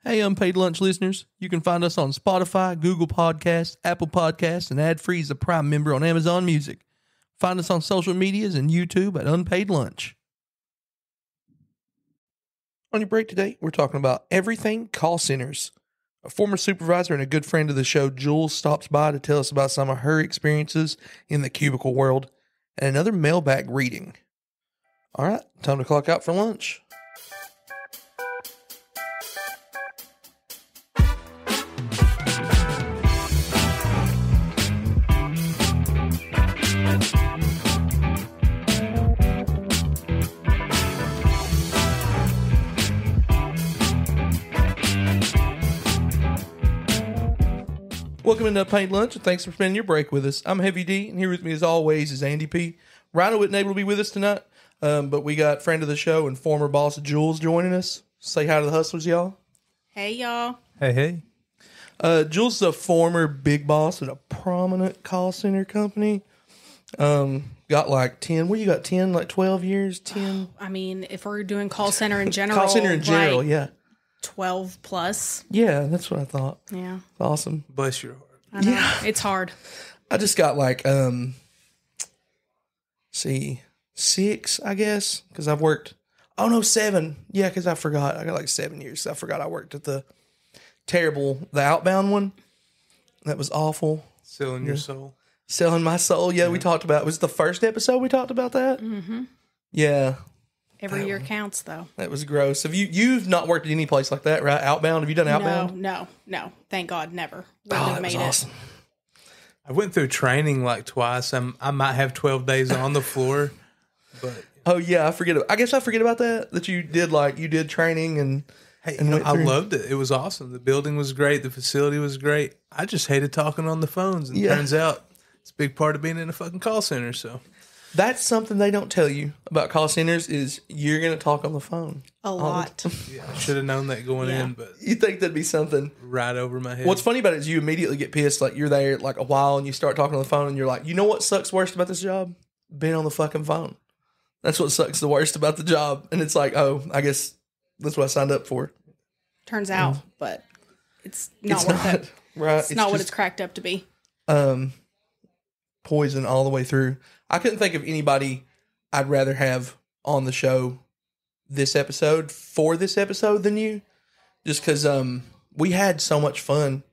Hey, Unpaid Lunch listeners, you can find us on Spotify, Google Podcasts, Apple Podcasts, and ad-free as a Prime member on Amazon Music. Find us on social medias and YouTube at Unpaid Lunch. On your break today, we're talking about everything call centers. A former supervisor and a good friend of the show, Jules, stops by to tell us about some of her experiences in the cubicle world and another mailbag reading. All right, time to clock out for lunch. Welcome into Unpaid Lunch, and thanks for spending your break with us. I'm Heavy D, and here with me as always is Andy P. Rhino wasn't able to be with us tonight, but we got friend of the show and former boss Jules joining us. Say hi to the hustlers, y'all. Hey, y'all. Hey. Jules is a former big boss at a prominent call center company. Got like 10, what you got, 10, like 12 years, 10? I mean, if we're doing call center in general. Call center in general, like yeah. 12 plus. Yeah, that's what I thought. Yeah. Awesome. Bless your heart. I know. Yeah. It's hard. I just got like, 6, I guess, because I've worked, 7. Yeah, because I forgot. I got like 7 years. I forgot I worked at the outbound one. That was awful. Selling your soul. Selling my soul. Yeah, we talked about, was the first episode we talked about that? Mm-hmm. Yeah. Every year counts, though. That was gross. You've not worked at any place like that, right? Outbound? Have you done outbound? No. Thank God, never. That was awesome. I went through training like twice. I might have 12 days on the floor, but Oh yeah, I guess I forget about that. That you did training and hey, I loved it. It was awesome. The building was great. The facility was great. I just hated talking on the phones, and it turns out it's a big part of being in a fucking call center. So that's something they don't tell you about call centers is you're going to talk on the phone. A lot. yeah, I should have known that going in, but You think that'd be something right over my head. What's funny about it is you immediately get pissed. Like you're there like a while and you start talking on the phone and you're like, you know what sucks worst about this job? Being on the fucking phone. That's what sucks the worst about the job. And it's like, oh, I guess that's what I signed up for. Turns out, but it's not worth it. Right. It's not what it's cracked up to be. Poison all the way through. I couldn't think of anybody I'd rather have on the show for this episode than you. Just because we had so much fun,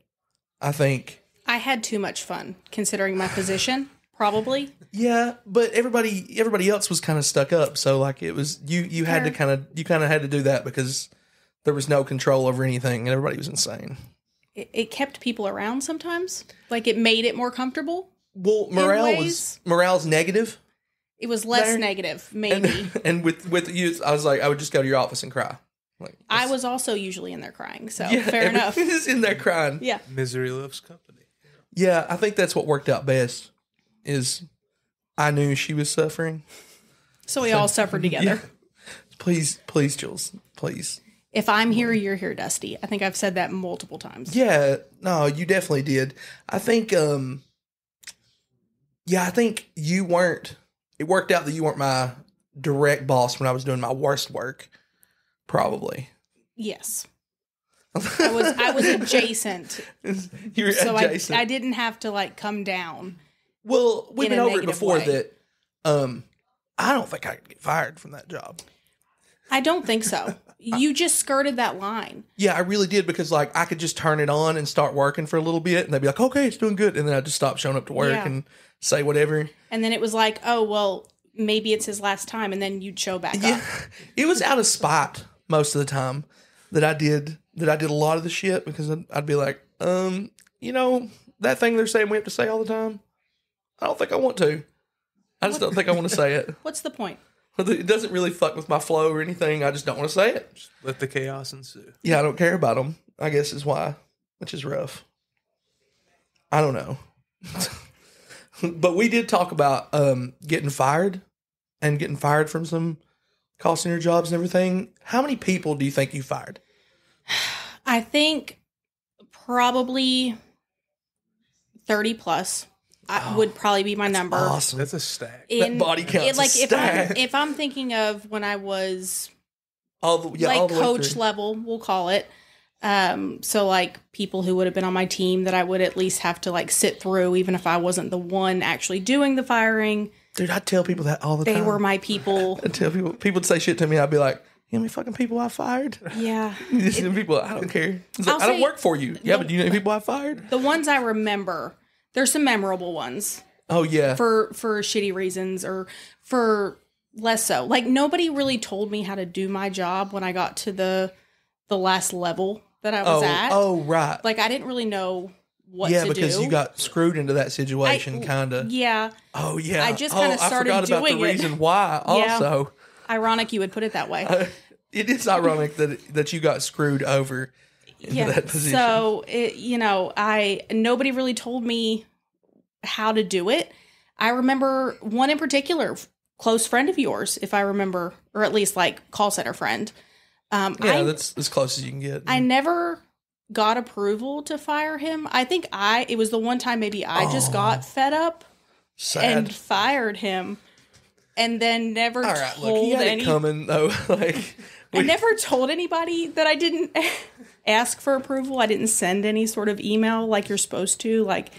I think. I had too much fun, considering my position, probably. Yeah, but everybody else was kind of stuck up. So like it was you had to kind of had to do that because there was no control over anything and everybody was insane. It kept people around sometimes. Like it made it more comfortable. Well, morale's negative. It was less negative, maybe. And with you, I was like, I would just go to your office and cry. Like I was also usually in there crying, so fair enough. Just in there crying. Yeah. Misery loves company. Yeah, I think that's what worked out best. Is I knew she was suffering, so we all suffered together. Yeah. Please, Jules, please. If I'm here, you're here, Dusty. I think I've said that multiple times. Yeah, no, you definitely did. I think, I think you weren't. It worked out that you weren't my direct boss when I was doing my worst work. Probably. Yes. I was adjacent. You were adjacent. I didn't have to like come down. Well, we've been over it before way. that. I don't think I could get fired from that job. I don't think so. You just skirted that line. Yeah, I really did because like I could just turn it on and start working for a little bit and they'd be like, okay, it's doing good. And then I'd just stop showing up to work and say whatever. And then it was like, oh, well, maybe it's his last time. And then you'd show back up. It was out of spite most of the time that I did a lot of the shit because I'd be like, that thing they're saying we have to say all the time. I don't think I want to. I just don't think I want to say it. What's the point? It doesn't really fuck with my flow or anything. I just don't want to say it. Just let the chaos ensue. Yeah, I don't care about them, I guess is why, which is rough. I don't know. But we did talk about getting fired and getting fired from some call center jobs and everything. How many people do you think you fired? I think probably 30 plus. Would probably be my number. Awesome. That's a stack. That body count's a stack. If I'm thinking of when I was all the way coach through. level, we'll call it, So like people who would have been on my team that I would at least have to like sit through, even if I wasn't the one actually doing the firing. Dude, I tell people that all the time. They were my people. I tell people would say shit to me. I'd be like, you know how many fucking people I fired? Yeah. People, I don't care. It's like, I don't work for you. Yeah, but do you know how many people I fired? The ones I remember, there's some memorable ones. Oh, yeah. For shitty reasons or for less so. Like, nobody really told me how to do my job when I got to the last level that I was at. Oh, right. Like, I didn't really know what to do. Yeah, because you got screwed into that situation, kind of. Yeah. Oh, yeah. I just kind of started doing it. I forgot about the reason why, also. Ironic you would put it that way. It is ironic that you got screwed over into that position. So, nobody really told me how to do it. I remember one in particular, close friend of yours, if I remember, or at least like call center friend. That's as close as you can get. I never got approval to fire him. I think it was the one time maybe I just got fed up and fired him, and then never told he had it coming though. I never told anybody that I didn't ask for approval. I didn't send any sort of email like you're supposed to, like,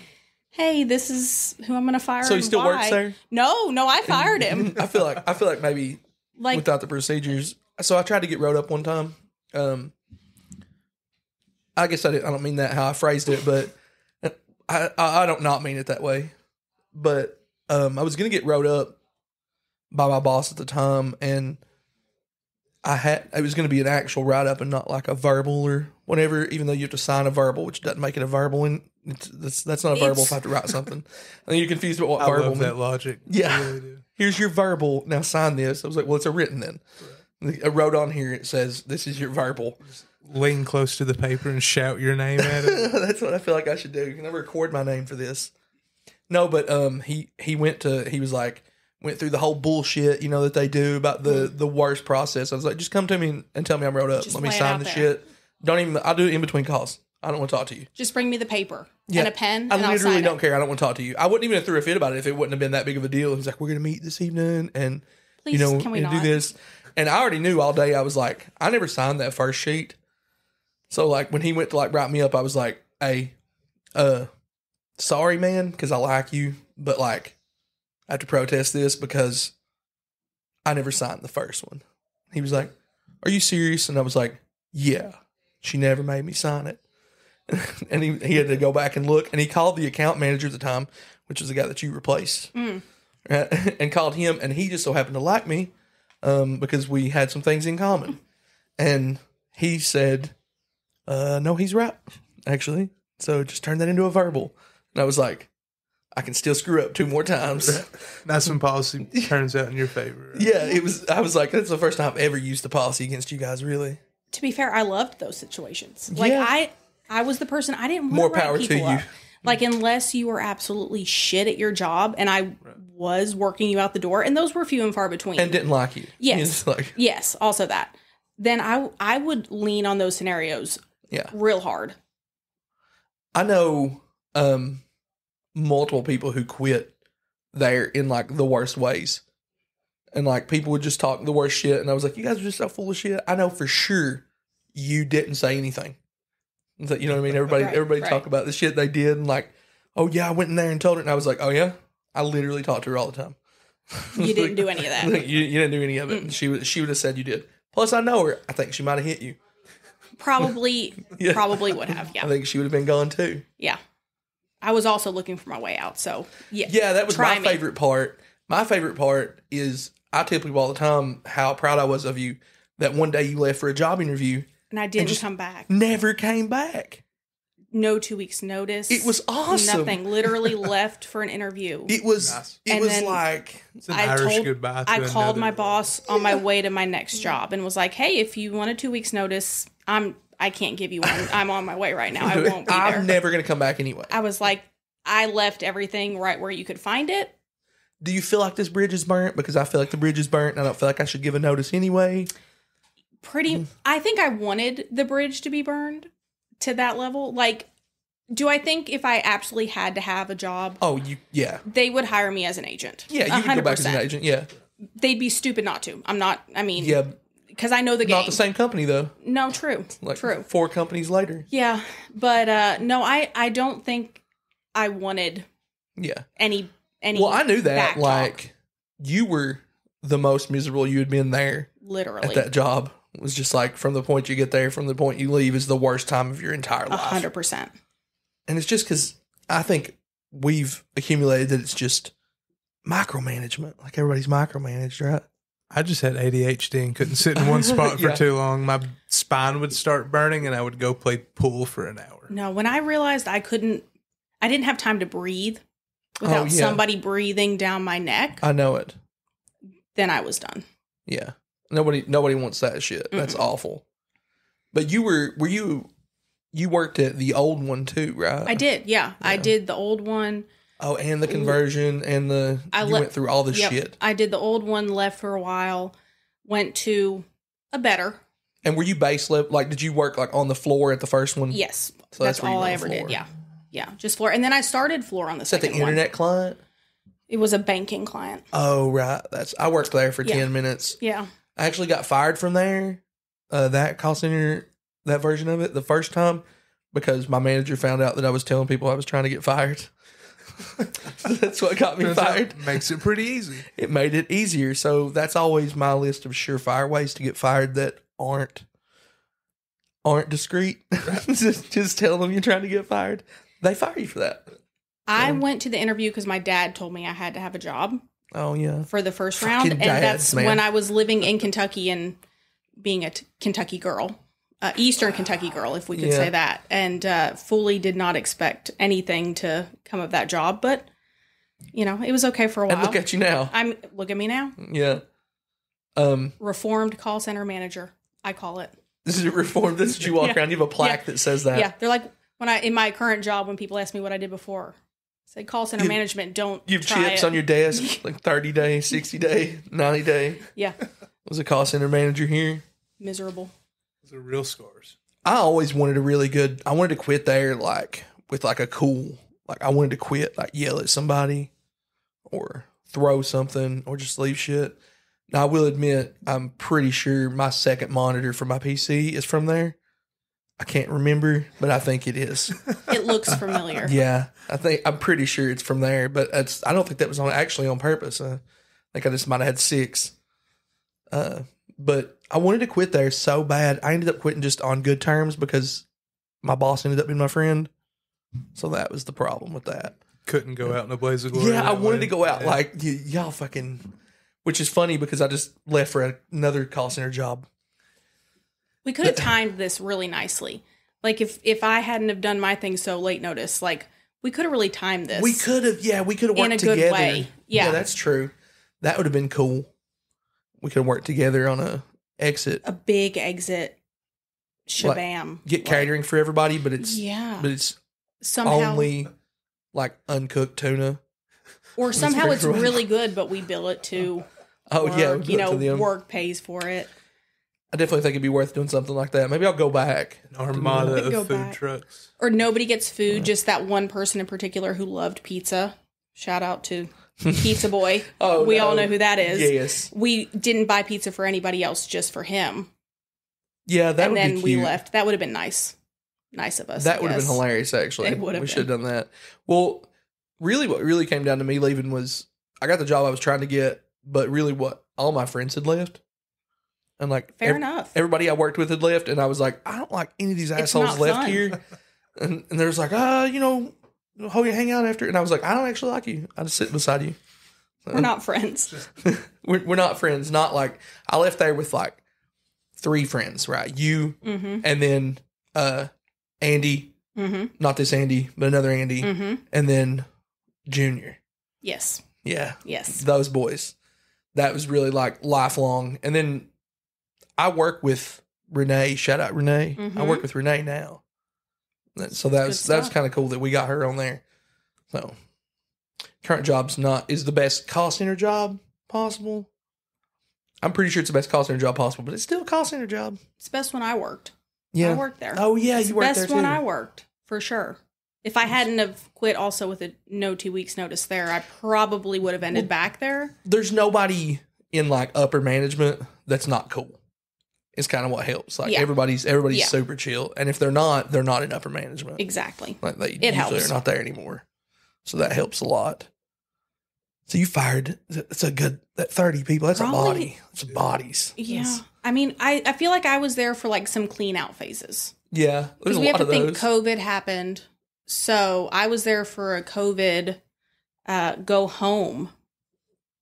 hey, this is who I'm going to fire. So he still works there? No, I fired him. I feel like maybe without the procedures. So I tried to get wrote up one time. I guess I don't mean that how I phrased it, but I don't not mean it that way. But I was going to get wrote up by my boss at the time, and it was going to be an actual write up and not like a verbal or whatever. Even though you have to sign a verbal, which doesn't make it a verbal, and that's not a verbal if I have to write something. I think you're confused about what verbal means. I love that logic. Yeah, I really do. Here's your verbal. Now sign this. I was like, well, it's a written then. Right. I wrote on here. It says this is your verbal. Lean close to the paper and shout your name at it. That's what I feel like I should do. Can I record my name for this? No, but he went through the whole bullshit, that they do about the worst process. I was like, just come to me and tell me I'm wrote up. Let me sign the shit. I'll do it in between calls. I don't want to talk to you. Just bring me the paper and a pen. I literally don't care. I don't want to talk to you. I wouldn't even have threw a fit about it if it wouldn't have been that big of a deal. He was like, we're going to meet this evening and, please, can we not do this? And I already knew all day. I was like, I never signed that first sheet. So like when he went to like write me up, I was like, hey, sorry, man, because I like you, but like I have to protest this because I never signed the first one. He was like, are you serious? And I was like, yeah, she never made me sign it. And he had to go back and look, and he called the account manager at the time, which was the guy that you replaced, and called him, and he just so happened to like me because we had some things in common. And he said, no, he's right, actually. So just turn that into a verbal. And I was like, I can still screw up 2 more times. That's when policy turns out in your favor. Right? Yeah, I was like, that's the first time I've ever used the policy against you guys, really. To be fair, I loved those situations. Like, I was the person, I didn't want to write people up. Like, unless you were absolutely shit at your job, and I was working you out the door, and those were few and far between. And didn't like you. Yes. Yes, also that. Then I would lean on those scenarios real hard. I know multiple people who quit there in like the worst ways. And like people would just talk the worst shit. And I was like, you guys are just so full of shit. I know for sure you didn't say anything. You know what I mean? Everybody talk about the shit they did and like, oh yeah, I went in there and told her. And I was like, oh yeah? I literally talked to her all the time. You didn't do any of that. You didn't do any of it. And she would have said you did. Plus I know her. I think she might have hit you. Probably would have, yeah. I think she would have been gone too. Yeah. I was also looking for my way out, so yeah. Yeah, that was my favorite part. My favorite part is I tell people all the time how proud I was of you that one day you left for a job interview. And I didn't come back. Never came back. No 2 weeks notice. It was awesome. Nothing. Literally left for an interview. It was nice. It's an Irish goodbye to I called my boss on my way to my next job and was like, hey, if you want a 2 weeks notice, I can't give you one. I'm on my way right now. I won't be there. I'm never going to come back anyway. I was like, I left everything right where you could find it. Do you feel like this bridge is burnt? Because I feel like the bridge is burnt and I don't feel like I should give a notice anyway. I think I wanted the bridge to be burned to that level. Like, do I think if I absolutely had to have a job? Oh, yeah. They would hire me as an agent. Yeah, you 100%. Could go back as an agent, yeah. They'd be stupid not to. Yeah. because I know the game. Not the same company though. No, true. Like true. 4 companies later. Yeah, but no, I don't think I wanted. Yeah. Any. Well, I knew that. Like, you were the most miserable you had been there. Literally. At that job. It was just like from the point you get there, from the point you leave is the worst time of your entire life. 100%. And it's just because I think we've accumulated that it's just micromanagement. Like everybody's micromanaged, right? I just had ADHD and couldn't sit in one spot for too long. My spine would start burning and I would go play pool for an hour. No, when I realized I didn't have time to breathe without somebody breathing down my neck. I know it. Then I was done. Yeah. Nobody wants that shit. That's awful. But you worked at the old one too, right? I did, yeah. I did the old one. Oh, and the conversion and you went through all the shit. I did the old one, left for a while, went to a better. And were you base level? Like, did you work like on the floor at the first one? Yes. So that's all I ever did. Yeah. Yeah. Just floor. And then I started floor on the second one. Is that the internet client? It was a banking client. Oh, right. I worked there for 10 minutes. Yeah. I actually got fired from there, that call center, that version of it, the first time, because my manager found out that I was telling people I was trying to get fired. That's what got me fired. Makes it pretty easy. It made it easier. So that's always my list of surefire ways to get fired that aren't discreet. just tell them you're trying to get fired. They fire you for that. I went to the interview because my dad told me I had to have a job. Oh, yeah. For the first round. And that's when I was living in Kentucky and being a Kentucky girl. Eastern Kentucky girl, if we could say that. And fully did not expect anything to come of that job. But, it was okay for a while. And look at you now. Look at me now. Yeah. Reformed call center manager, I call it. This is a reformed. This is what you walk around. You have a plaque that says that. Yeah. They're like, in my current job, when people ask me what I did before, say call center management, don't you have chips on your desk, like 30 day, 60 day, 90 day. Yeah. Was a call center manager here. Miserable. Those are real scars. I always wanted I wanted to quit there like with like a cool, like I wanted to quit, like yell at somebody or throw something or just leave shit. Now I will admit, I'm pretty sure my second monitor for my PC is from there. I can't remember, but I think it is. It looks familiar. Yeah, I'm pretty sure it's from there, but I don't think that was actually on purpose. I think I just might have had 6. But I wanted to quit there so bad. I ended up quitting just on good terms because my boss ended up being my friend. So that was the problem with that. Couldn't go out in a blaze of glory. Yeah, I wanted to go out like y'all fucking, which is funny because I just left for another call center job. We could have timed this really nicely. Like if I hadn't have done my thing so late notice, like we could have really timed this. We could have worked together. In a good way. Yeah, that's true. That would have been cool. We could have worked together on a big exit shabam. Like, get catering for everybody, but it's somehow only like uncooked tuna. Or somehow it's really good, but we bill it to work, work pays for it. I definitely think it'd be worth doing something like that. Maybe I'll go back. An armada of food trucks. Or nobody gets food, just that one person in particular who loved pizza. Shout out to Pizza Boy. We all know who that is. Yes. We didn't buy pizza for anybody else, just for him. Yeah, that would be cute. And then we left. That would have been nice. Nice of us. That would have been hilarious, actually. We should have done that. Well, really what really came down to me leaving was I got the job I was trying to get, but really what all my friends had left. And like fair enough. Everybody I worked with had left, and I was like, I don't like any of these assholes left here. And they was like, hang out after. And I was like, I don't actually like you. I just sit beside you. We're not friends. we're not friends. Not like I left there with like 3 friends, right? You and then Andy, not this Andy, but another Andy, and then Junior. Yes. Yeah. Yes. Those boys. That was really like lifelong. And then I work with Renee. Shout out Renee. I work with Renee now. So that's kind of cool that we got her on there. So current job's is the best call center job possible. I'm pretty sure it's the best call center job possible, but it's still a call center job. It's the best one I worked. Yeah. I worked there. Oh yeah, you worked there too. Best one I worked, for sure. If I hadn't have quit also with a no 2 weeks notice there, I probably would have ended back there. There's nobody in like upper management that's not cool. is kind of what helps. Like Yeah. everybody's super chill, and if they're not in upper management. Exactly. Like they It usually helps. are not there anymore, so that helps a lot. So you fired. That's a good. That 30 people. That's Probably, a body. It's bodies. Yeah. That's, I mean, I feel like I was there for like some clean out phases. yeah. There's a We lot have to of think those. COVID happened. So I was there for a COVID go home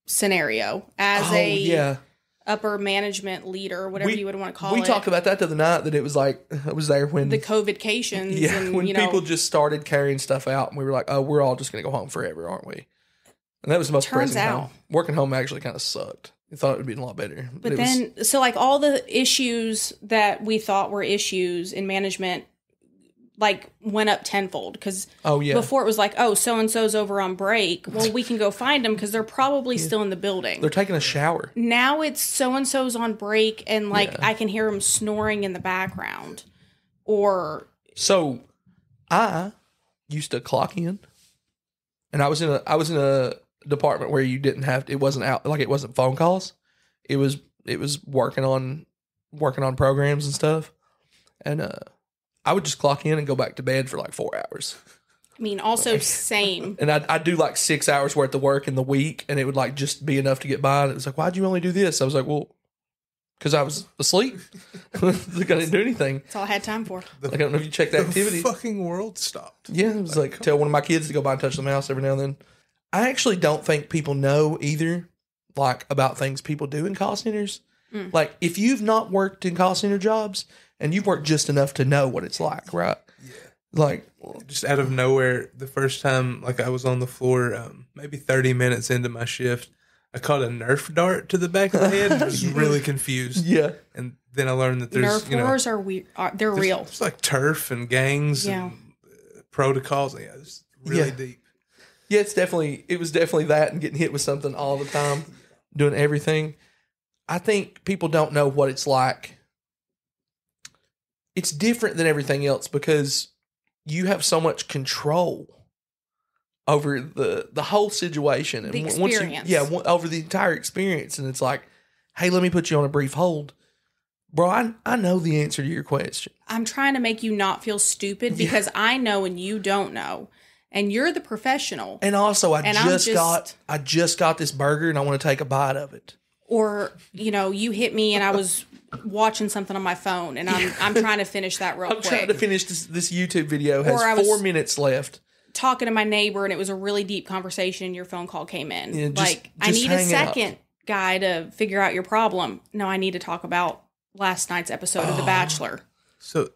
scenario as upper management leader, whatever you would want to call it. We talked about that the other night, that it was like, I was there when the COVID-cations. yeah, and, when people just started carrying stuff out, and we were like, oh, we're all just going to go home forever, aren't we? And that was the most depressing time. Working home actually kind of sucked. I thought it would be a lot better. But then, so like all the issues that we thought were issues in management, like went up tenfold. Because before it was like, oh, so-and-so's over on break. Well, we can go find them because they're probably still in the building. They're taking a shower. Now it's so-and-so's on break, and like I can hear them snoring in the background. Or so I used to clock in, and I was in a department where you didn't have to, it wasn't out, like it wasn't phone calls. It was working on programs and stuff. And I would just clock in and go back to bed for like 4 hours. I mean, also same. And I'd do like 6 hours worth of work in the week, and it would like just be enough to get by. And it was like, why'd you only do this? I was like, well, because I was asleep. Like I didn't do anything. That's all I had time for. Like, I don't know if you checked the activity. The fucking world stopped. Yeah, it was like tell one of my kids to go by and touch the mouse every now and then. I actually don't think people know either, like, about things people do in call centers. Like, if you've not worked in call center jobs, and you've worked just enough to know what it's like, right? Yeah. Like, just out of nowhere, the first time, like, I was on the floor, maybe 30 minutes into my shift, I caught a Nerf dart to the back of the head and was really confused. Yeah. And then I learned that there's, Nerf wars are weird. They're real. It's like turf and gangs and protocols. Yeah, it's really deep. Yeah, it was definitely that, and getting hit with something all the time, doing everything. I think people don't know what it's like. It's different than everything else because you have so much control over the whole situation. And the experience. Over the entire experience. And it's like, hey, let me put you on a brief hold. Bro, I know the answer to your question. I'm trying to make you not feel stupid because I know and you don't know. And you're the professional. And also, I just got this burger and I want to take a bite of it. Or, you hit me and I was watching something on my phone and I'm trying to finish that real quick. I'm trying to finish this YouTube video. It has 4 minutes left. Talking to my neighbor and it was a really deep conversation and your phone call came in. Yeah, I need a second guy to figure out your problem. No, I need to talk about last night's episode of The Bachelor. So,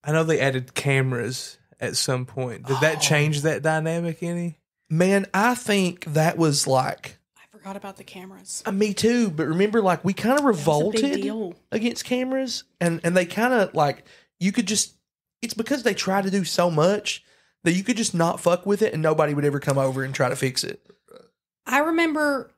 I know they added cameras at some point. Did that change that dynamic any? Man, I think that was like... I forgot about the cameras. Me too, but remember, like, we kind of revolted against cameras, and they kind of, like, you could just... It's because they try to do so much that you could just not fuck with it, and nobody would ever come over and try to fix it. I remember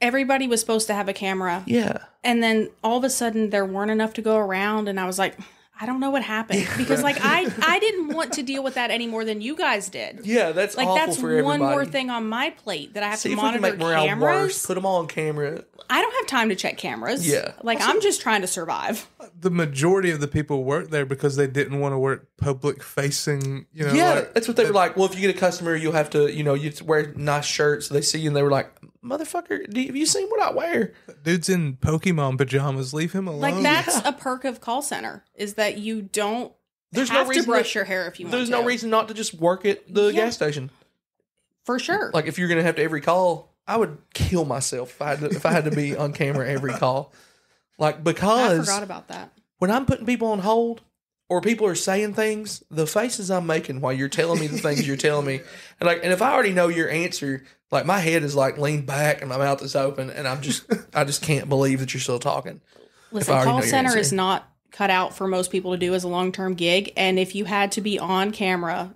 everybody was supposed to have a camera. Yeah. And then all of a sudden there weren't enough to go around, and I was like... I don't know what happened because I didn't want to deal with that any more than you guys did. Yeah, that's awful that's for everybody. One more thing on my plate that I have to monitor. See if we can make morale worse. Put them all on camera. I don't have time to check cameras. Yeah. I'm just trying to survive. The majority of the people worked there because they didn't want to work public facing, Yeah, that's what they were like. Well, if you get a customer, you'll have to, you have to wear nice shirts. So they see you and they were like, motherfucker, have you seen what I wear? Dude's in Pokemon pajamas. Leave him alone. Like, that's a perk of call center, is that you don't have to brush your hair if you want to. There's no reason not to just work at the gas station. For sure. Like, if you're going to have to every call, I would kill myself if I had to be on camera every call. Like, because... I forgot about that. When I'm putting people on hold, or people are saying things, the faces I'm making while you're telling me the things you're telling me, and if I already know your answer, like, my head is like leaned back and my mouth is open, and I just can't believe that you're still talking. Listen, call center is not cut out for most people to do as a long-term gig, and if you had to be on camera,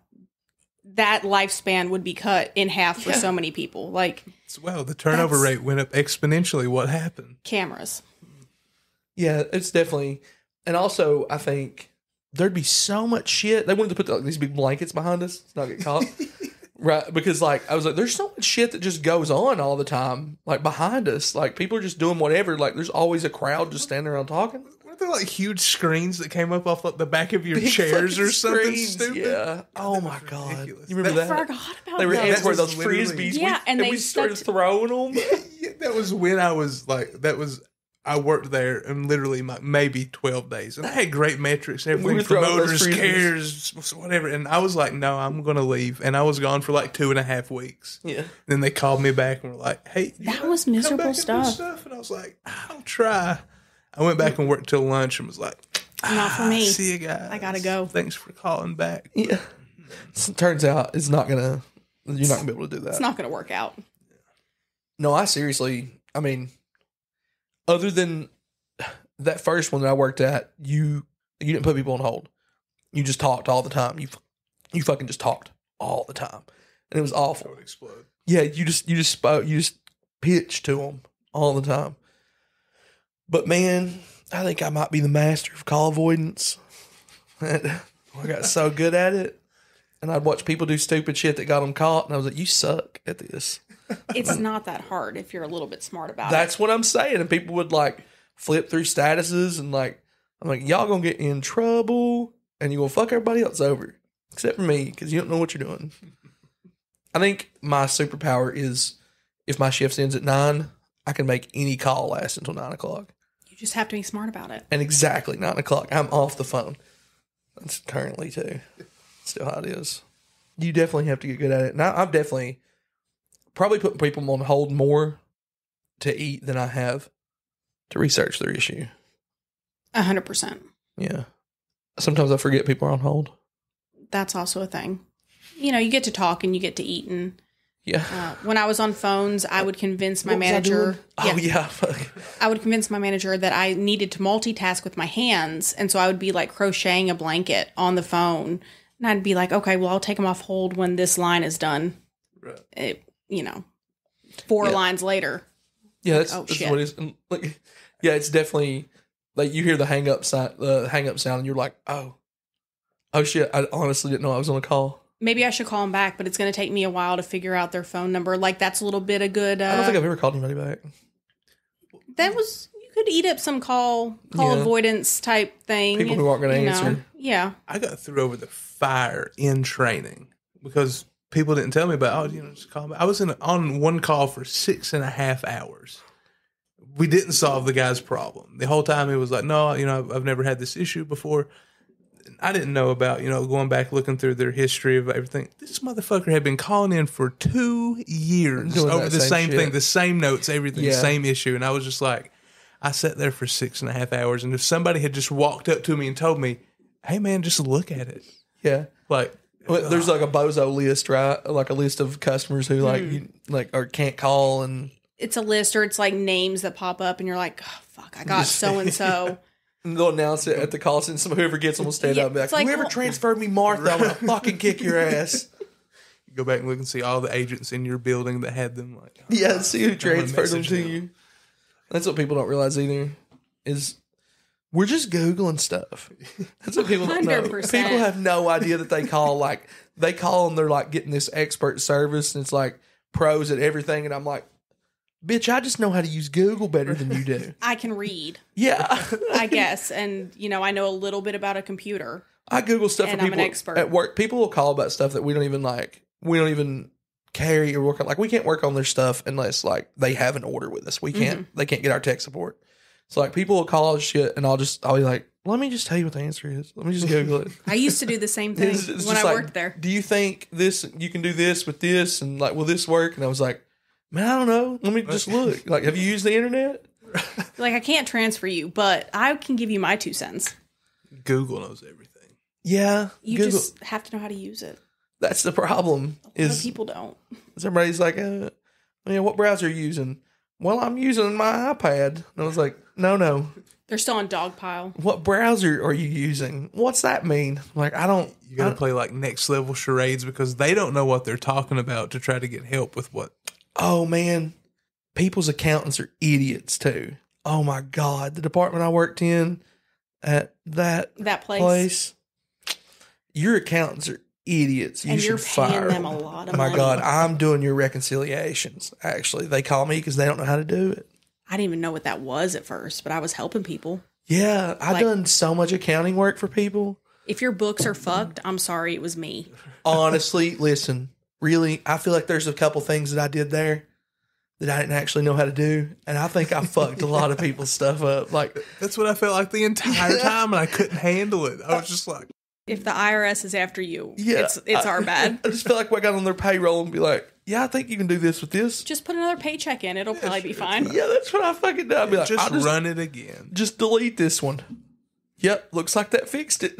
that lifespan would be cut in half for so many people. Like, well, the turnover rate went up exponentially. What happened? Cameras. Yeah, it's definitely, and also I think there'd be so much shit. They wanted to put these big blankets behind us to not get caught. Right, because I was like, there's so much shit that just goes on all the time, like behind us. Like, people are just doing whatever. Like, there's always a crowd just standing around talking. What Weren't there like huge screens that came up off like, the back of your chairs or something stupid? Yeah. Oh my God. You remember that? I forgot about they were that. for those frisbees. Yeah, and we started throwing them. Yeah, that was when I was like, I worked there in literally maybe 12 days. And I had great metrics, everything, promoters, cares, whatever. And I was like, no, I'm going to leave. And I was gone for like 2.5 weeks. Yeah. Then they called me back and were like, hey, that was miserable stuff. And I was like, I'll try. I went back and worked till lunch and was like, not for me. See you guys. I got to go. Thanks for calling back. Yeah. So it turns out you're not going to be able to do that. It's not going to work out. No, I mean, other than that first one that I worked at, you didn't put people on hold. You just talked all the time. You fucking just talked all the time, and it was awful. I would explode. Yeah, you just spoke. You just pitched to them all the time. But man, I think I might be the master of call avoidance. I got so good at it, and I'd watch people do stupid shit that got them caught, and I was like, "You suck at this." It's not that hard if you're a little bit smart about it. That's what I'm saying. And people would like flip through statuses and like, I'm like, y'all gonna get in trouble and you're gonna fuck everybody else over. Except for me, because you don't know what you're doing. I think my superpower is if my shift ends at 9, I can make any call last until 9 o'clock. You just have to be smart about it. And exactly 9 o'clock, I'm off the phone. That's currently too. Still how it is. You definitely have to get good at it. Now I've definitely probably putting people on hold more to eat than I have to research their issue. 100%. Yeah. Sometimes I forget people are on hold. That's also a thing. You know, you get to talk and you get to eat. And yeah. When I was on phones, I would convince my manager. Oh, yeah. I would convince my manager that I needed to multitask with my hands. And so I would be like crocheting a blanket on the phone. And I'd be like, okay, well, I'll take them off hold when this line is done. Right. 4 lines later. Yeah, that's what it is. And like, yeah, it's definitely like you hear the hang up sound, and you're like, oh shit! I honestly didn't know I was on a call. Maybe I should call them back, but it's going to take me a while to figure out their phone number. Like that's a little bit of good. I don't think I've ever called anybody back. That was you could eat up some call avoidance type thing. People who aren't going to answer. Yeah, I got through over the fire in training because people didn't tell me about, just call me. I was on one call for 6.5 hours. We didn't solve the guy's problem. The whole time he was like, no, I've never had this issue before. I didn't know about, going back, looking through their history of everything. This motherfucker had been calling in for 2 years over the same thing, the same notes, everything, same issue. And I was just like, I sat there for 6.5 hours. And if somebody had just walked up to me and told me, hey man, just look at it. Yeah. Like, well, there's like a bozo list, right? Like a list of customers who or can't call, and it's a list, or it's like names that pop up, and you're like, oh, "Fuck, I got so and so." And they'll announce it at the call center. Whoever gets them will stand up and be like, "Whoever transferred me Martha, I'm gonna fucking kick your ass." You go back and look and see all the agents in your building that had them. Like, see who transferred them to you. That's what people don't realize either. Is we're just Googling stuff. That's what people don't know. 100%. People have no idea that they call and they're like getting this expert service, and it's like pros at everything. And I'm like, bitch, I just know how to use Google better than you do. I can read. Yeah. I guess. And, I know a little bit about a computer. I Google stuff for people I'm an expert. at work. People will call about stuff that we don't even carry or work on. Like, we can't work on their stuff unless like they have an order with us. We can't, they can't get our tech support. So like people will call us shit, and I'll be like, let me just tell you what the answer is. Let me just Google it. I used to do the same thing when I worked there. Do you think you can do this with this, and like, will this work? And I was like, man, I don't know. Let me just look. Like, have you used the internet? Like, I can't transfer you, but I can give you my 2 cents. Google knows everything. Yeah, you Google. just have to know how to use it. That's the problem. A lot of people don't. Everybody's like, what browser are you using? Well, I'm using my iPad. And I was like, no. They're still on Dogpile. What browser are you using? What's that mean? Like, you got to play like next level charades because they don't know what they're talking about to try to get help with what. Oh, man. People's accountants are idiots, too. Oh, my God. The department I worked in at that place, your accountants are idiots. You should fire them a lot of money. My God, I'm doing your reconciliations, actually. They call me because they don't know how to do it. I didn't even know what that was at first, but I was helping people. Yeah, I've done so much accounting work for people. If your books are fucked, I'm sorry, it was me. Honestly, listen, really, I feel like there's a couple things that I did there that I didn't actually know how to do, and I think I fucked a lot of people's stuff up. Like, that's what I felt like the entire time, and I couldn't handle it. I was just like, if the IRS is after you, it's our bad. I just feel like I got on their payroll and be like, yeah, I think you can do this with this. Just put another paycheck in. It'll probably be fine. Yeah, that's what I fucking do. I'll be like, just run it again. Just delete this one. Yep, looks like that fixed it.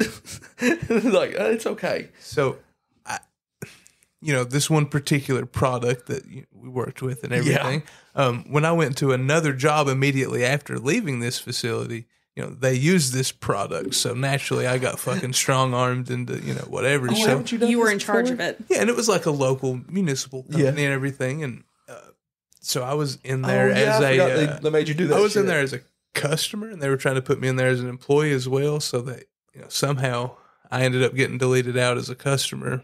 Like, it's okay. So, this one particular product that we worked with and everything, when I went to another job immediately after leaving this facility, they used this product. So naturally I got fucking strong armed into, whatever. So you were in charge of it. Yeah. And it was like a local municipal company and everything. And so I was in there they made you do that. I was in there as a customer, and they were trying to put me in there as an employee as well. So that, somehow I ended up getting deleted out as a customer,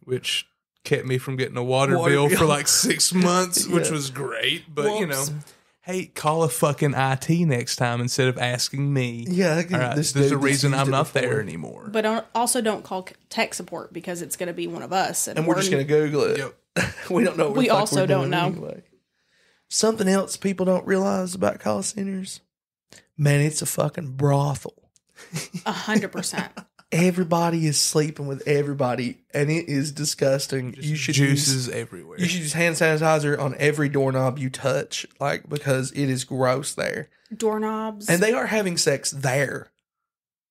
which kept me from getting a water bill for like 6 months, which was great. But, Whoops. hey, call a fucking IT next time instead of asking me. Yeah. All right, there's a reason I'm not there anymore. But also don't call tech support, because it's going to be one of us. And we're just going to Google it. Yep. We don't know. We also don't know. Anyway. Something else people don't realize about call centers. Man, it's a fucking brothel. 100%. Everybody is sleeping with everybody, and it is disgusting. You should juices everywhere. You should use hand sanitizer on every doorknob you touch, because it is gross there. Doorknobs. And they are having sex there.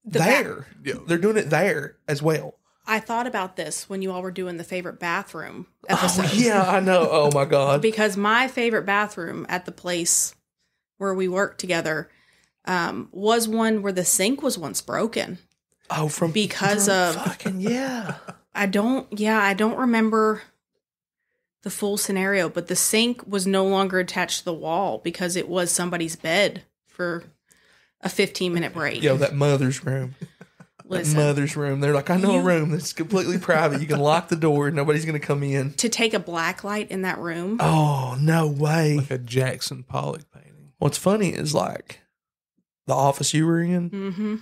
They're doing it there as well. I thought about this when you all were doing the favorite bathroom episode. Oh, yeah, I know. Oh, my God. Because my favorite bathroom at the place where we worked together was one where the sink was once broken. Oh, because of fucking I don't remember the full scenario, but the sink was no longer attached to the wall because it was somebody's bed for a 15-minute break. Yo, that mother's room. Listen, that mother's room. They're like, I know a room that's completely private. You can lock the door. Nobody's going to come in. To take a black light in that room. Oh, no way. Like a Jackson Pollock painting. What's funny is like the office you were in. Mm-hmm.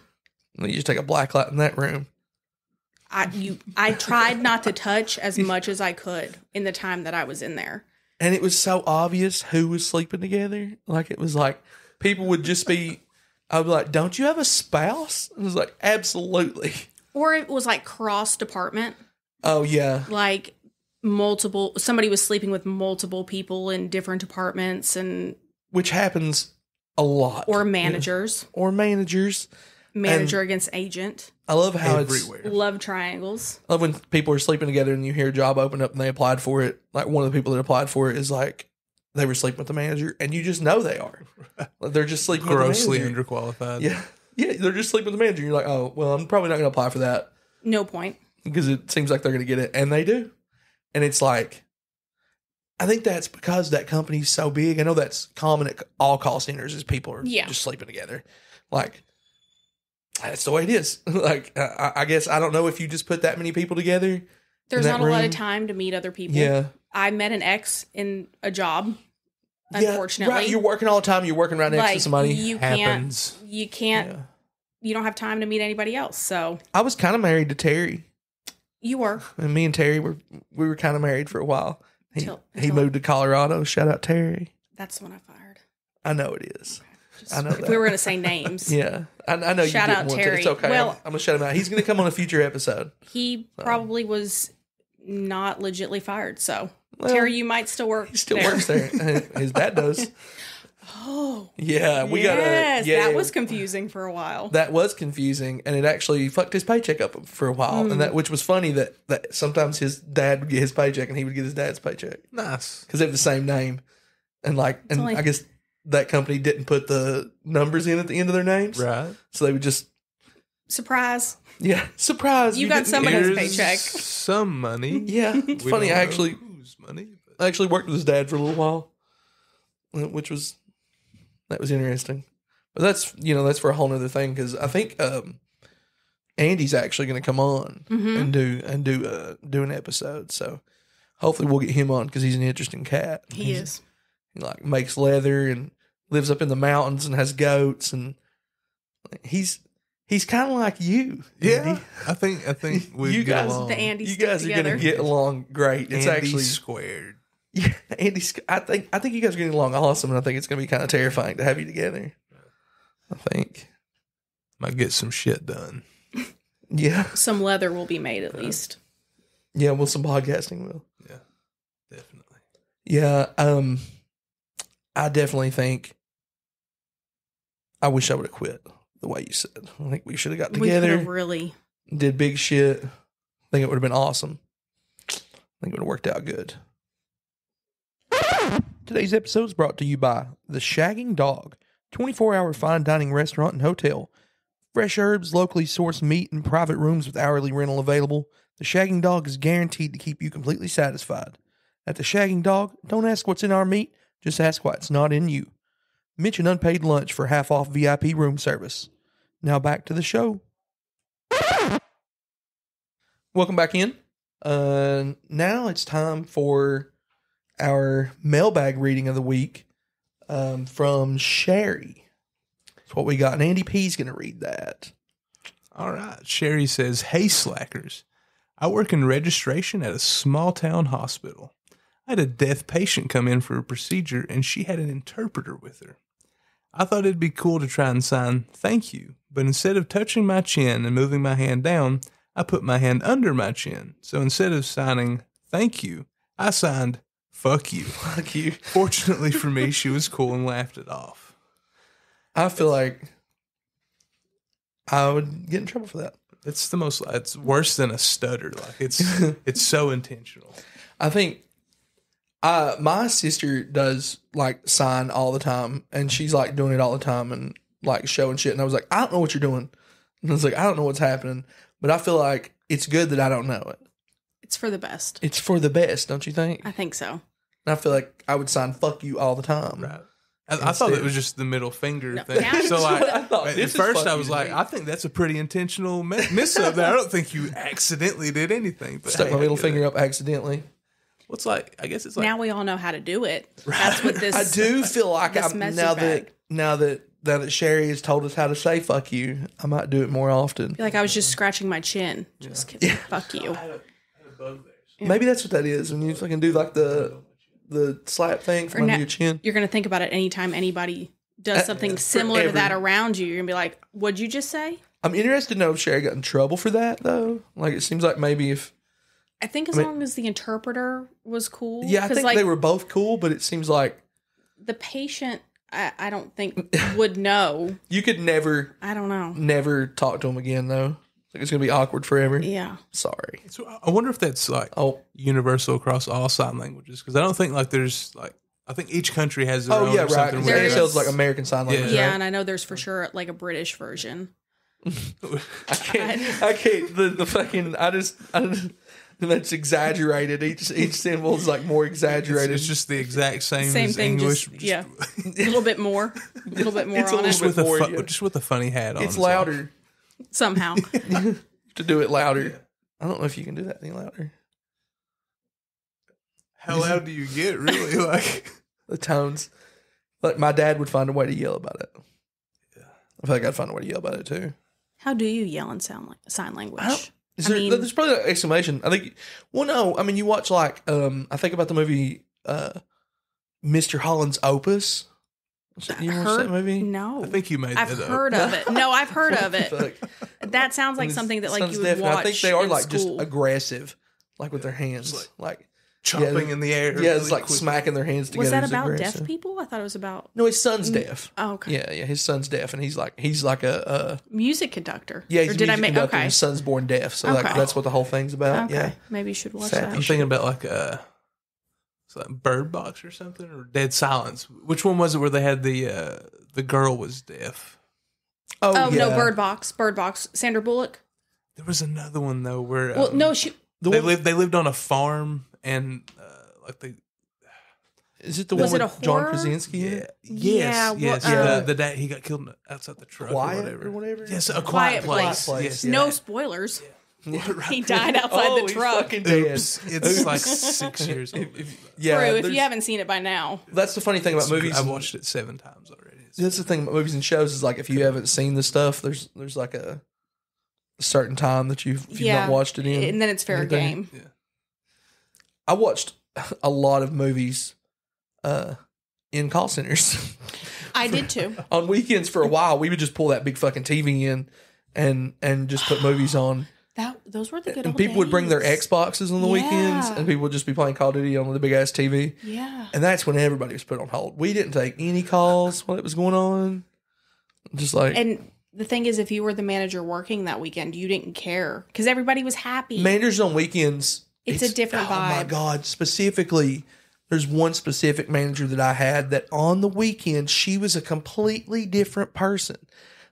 You just take a black light in that room. I tried not to touch as much as I could in the time that I was in there. And it was so obvious who was sleeping together. Like, it was like, people would just be, I would be like, don't you have a spouse? And it was like, absolutely. Or it was like cross department. Oh, yeah. Like somebody was sleeping with multiple people in different departments, and which happens a lot. Or managers. Or managers. Manager against agent. I love how everywhere. Love triangles. I love when people are sleeping together and you hear a job open up and they applied for it. Like, one of the people that applied for it is like, they were sleeping with the manager, and you just know they are. Like, they're just sleeping grossly with the manager. Underqualified. Yeah. Yeah, they're just sleeping with the manager. You're like, oh, well, I'm probably not going to apply for that. No point. Because it seems like they're going to get it, and they do. And it's like, I think that's because that company's so big. I know that's common at all call centers, is people are just sleeping together. Like, that's the way it is. Like, I guess, I don't know if you just put that many people together. There's not a lot of time to meet other people. Yeah. I met an ex in a job, unfortunately. Right. You're working all the time. You're working right next to somebody. You can't, you don't have time to meet anybody else. So I was kind of married to Terry. You were. And me and Terry we were kind of married for a while. He moved to Colorado. Shout out Terry. That's the one I fired. I know it is. I know that. We were going to say names. Yeah. I know you shout didn't out want Terry. to. It's okay. Well, I'm going to shut him out. He's going to come on a future episode. He probably was not legitly fired. So, Terry, you might still work. He still works there. His dad does. Oh. Yeah. We got that was confusing for a while. That was confusing. And it actually fucked his paycheck up for a while. And which was funny that sometimes his dad would get his paycheck and he would get his dad's paycheck. Nice. Because they have the same name. And I guess that company didn't put the numbers in at the end of their names. Right. So they would just... Surprise. Yeah. Surprise. You got somebody's paycheck. Some money. Yeah. It's funny. I actually... Whose money? I actually worked with his dad for a little while. Which was... That was interesting. But that's for a whole nother thing. Because I think Andy's actually going to come on and do an episode. So hopefully we'll get him on because he's an interesting cat. He is. He makes leather and lives up in the mountains and has goats, and He's kind of like you. Yeah, Andy. I think we You get guys- along. The Andy You guys are together. gonna get along great. It's Andy actually squared. yeah, Andy. I think you guys are getting along awesome, and I think it's gonna be kind of terrifying to have you together. I think Might get some shit done. yeah, Some leather will be made at least. yeah. Well, some podcasting will. Yeah, definitely. Yeah, I definitely think I wish I would have quit the way you said. I think we should have got We could together, have really. did big shit. I think it would have been awesome. I think it would have worked out good. Today's episode is brought to you by The Shagging Dog, 24-hour fine dining restaurant and hotel. Fresh herbs, locally sourced meat, and private rooms with hourly rental available. The Shagging Dog is guaranteed to keep you completely satisfied. At The Shagging Dog, don't ask what's in our meat, just ask why it's not in you. Mention unpaid lunch for half-off VIP room service. Now back to the show. Welcome back in. Now it's time for our mailbag reading of the week from Sherry. That's what we got. And Andy P's going to read that. All right. Sherry says, "Hey, slackers. I work in registration at a small town hospital. I had a deaf patient come in for a procedure, and she had an interpreter with her. I thought it'd be cool to try and sign thank you, but instead of touching my chin and moving my hand down, I put my hand under my chin. So instead of signing thank you, I signed fuck you. Fuck you. Fortunately for me, she was cool and laughed it off. I feel like I would get in trouble for that. It's worse than a stutter. Like it's so intentional. I think my sister does like sign all the time, and she's like doing it all the time and like showing shit. And I was like, I don't know what you're doing. And I was like, I don't know what's happening, but I feel like it's good that I don't know it. It's for the best. It's for the best, don't you think? I think so. And I feel like I would sign fuck you all the time. Right. I thought it was just the middle finger thing. now- So like, I thought. at This is first fuck I you was to like, me. I think that's a pretty intentional miss up there. I don't think you accidentally did anything. But Stuck hey, my I middle get finger it. up accidentally. What's like? I guess it's like Now we all know how to do it. That's what this. I do feel like this I'm message now bag. that Sherry has told us how to say fuck you, I might do it more often. Like I was just scratching my chin. Just kidding. Fuck you. Maybe that's what that is when you fucking do like the slap thing from under your chin. You're gonna think about it anytime anybody does something similar to that around you. You're gonna be like, "What'd you just say?" I'm interested to know if Sherry got in trouble for that though. Like it seems like maybe if I think as long as the interpreter was cool. I think like, they were both cool, but it seems like the patient. I don't think would know. you could never I don't know. talk to him again though. Like it's gonna be awkward forever. Yeah. Sorry. So I wonder if that's like universal across all sign languages because I don't think like there's like I think each country has their own. Yeah, or right. something Because where- ASL is like American Sign Language. Yeah, right? and I know there's for sure like a British version. I can't. The fucking. I just. That's exaggerated. Each symbol is like more exaggerated. It's just the exact same as thing, English. just a little bit more, a little bit more It's a on little it bit more, just with a funny hat on. it's is all. louder somehow. to do it louder. I don't know if you can do that any louder. How loud do you get? Really, like The tones. Like my dad would find a way to yell about it. Yeah. I feel like I'd find a way to yell about it too. How do you yell in sign language? There's probably an exclamation. I think. Well, no. I mean, you watch like. I think about the movie, Mr. Holland's Opus. You watch that movie? No, I think you made I've that up. heard of it. No, I've heard of it. Fuck. That sounds like something that like Son's you would deaf, and watch. I think they are in like just school. aggressive, like with their hands, like chopping in the air. Yeah, it's really like quick. smacking their hands together. Was that is about aggressive. deaf people? I thought it was about No, his son's deaf. Oh, okay. Yeah, his son's deaf, and he's like a music conductor. yeah. He's or a did I music make conductor, and okay? His son's born deaf, so like Okay. that's what the whole thing's about. Okay, Yeah, maybe you should watch Sad. that. I'm thinking about like it's like Bird Box or something or Dead Silence. Which one was it where they had the girl was deaf? Oh yeah. no, Bird Box. Sandra Bullock. There was another one though where Well, no, she. they lived on a farm and like they Is it the Was one it with a John horror? Krasinski? in yeah it? Yeah, yes well, the dad he got killed outside the truck Quiet or whatever. Yes, a Quiet quiet place. Place. Yes, No that. spoilers. Yeah, right. He died outside Oh, the he's truck. fucking dead. Oops, it's like 6 years old. Yeah, True. If there's- you haven't seen it by now, that's the funny thing about movies. I've watched it 7 times already. That's the thing about movies and shows is like if you haven't seen the stuff, there's like a certain time that you've not watched it in, and then it's fair game. Yeah. I watched a lot of movies in call centers. I did too. On weekends for a while, we would just pull that big fucking TV in and just put movies on. Those were the good and old people days. would bring their Xboxes on the weekends, and people would just be playing Call of Duty on the big ass TV. Yeah. And that's when everybody was put on hold. We didn't take any calls while it was going on. Just like, and the thing is, if you were the manager working that weekend, you didn't care because everybody was happy. managers on weekends, It's a different vibe. Oh my God. Specifically, there's one specific manager that I had that on the weekend, she was a completely different person.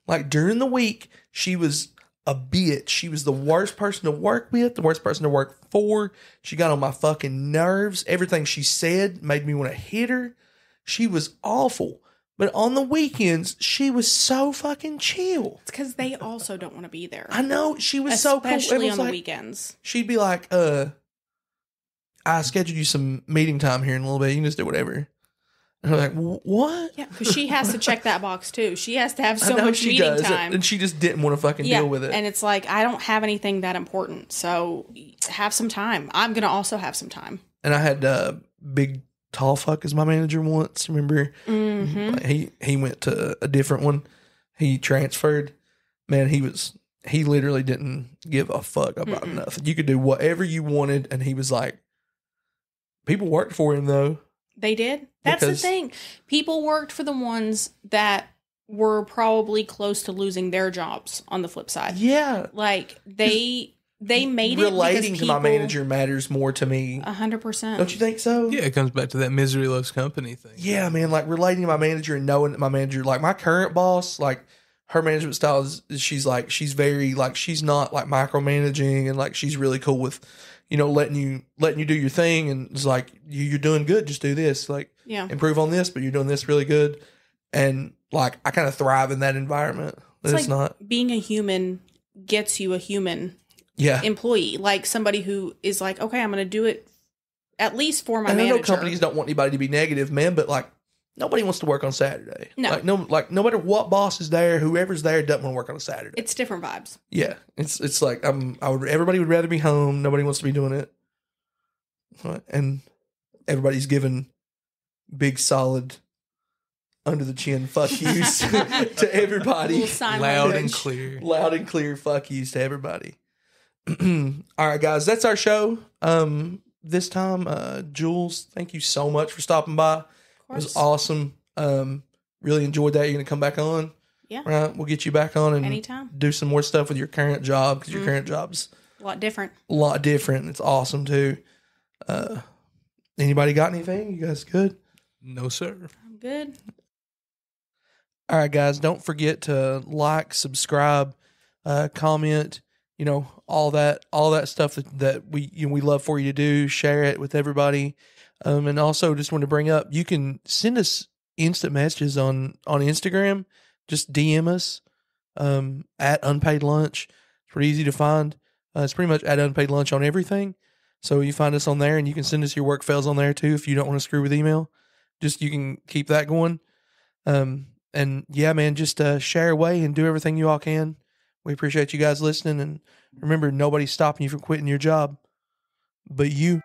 Like during the week, she was a bitch. She was the worst person to work with, the worst person to work for. She got on my fucking nerves. Everything she said made me want to hit her. She was awful. But on the weekends, she was so fucking chill. It's because they also don't want to be there. I know. She was so cool. Especially on the like, weekends. She'd be like, I scheduled you some meeting time here in a little bit. You can just do whatever. And I'm like, what? Yeah, because she has to check that box too. She has to have so much meeting time. And she just didn't want to fucking deal with it. And it's like, I don't have anything that important. So have some time. I'm going to also have some time. And I had Big Tall Fuck as my manager once. Remember? Mm-hmm. He went to a different one. He transferred. Man, he literally didn't give a fuck about nothing. You could do whatever you wanted. And he was like, people worked for him though. They did. That's the thing. People worked for the ones that were probably close to losing their jobs on the flip side. Yeah. Like they made it relating to my manager matters more to me. 100%. Don't you think so? Yeah, it comes back to that misery loves company thing. Yeah, man. Like relating to my manager and knowing that my manager, like my current boss, like her management style is she's very like she's not like micromanaging and like she's really cool with, you know, letting you do your thing and it's like you're doing good, just do this, like improve on this, but you're doing this really good, and like I kind of thrive in that environment. It's like not being a human gets you a human employee, like somebody who is like, okay, I'm going to do it at least for my manager. I know companies don't want anybody to be negative, man, but like nobody wants to work on Saturday. No, no matter what boss is there, whoever's there doesn't want to work on a Saturday. It's different vibes. Yeah, it's like everybody would rather be home. Nobody wants to be doing it, and everybody's giving big solid under the chin fuck yous to everybody. Loud and clear fuck yous to everybody. All right, guys, that's our show. This time, Jules, thank you so much for stopping by. It was awesome. Really enjoyed that. You're gonna come back on. Yeah. Right. We'll get you back on and anytime. Do some more stuff with your current job because your current job's a lot different. It's awesome too. Anybody got anything? You guys good? No, sir. I'm good. All right, guys. Don't forget to like, subscribe, comment. You know, all that stuff that we love for you to do. Share it with everybody. And also just want to bring up, you can send us instant messages on Instagram. Just DM us at Unpaid Lunch. It's pretty easy to find. It's pretty much at Unpaid Lunch on everything. So you find us on there, and you can send us your work fails on there too if you don't want to screw with email. Just you can keep that going. And yeah, man, just share away and do everything you all can. We appreciate you guys listening, and remember, nobody's stopping you from quitting your job but you.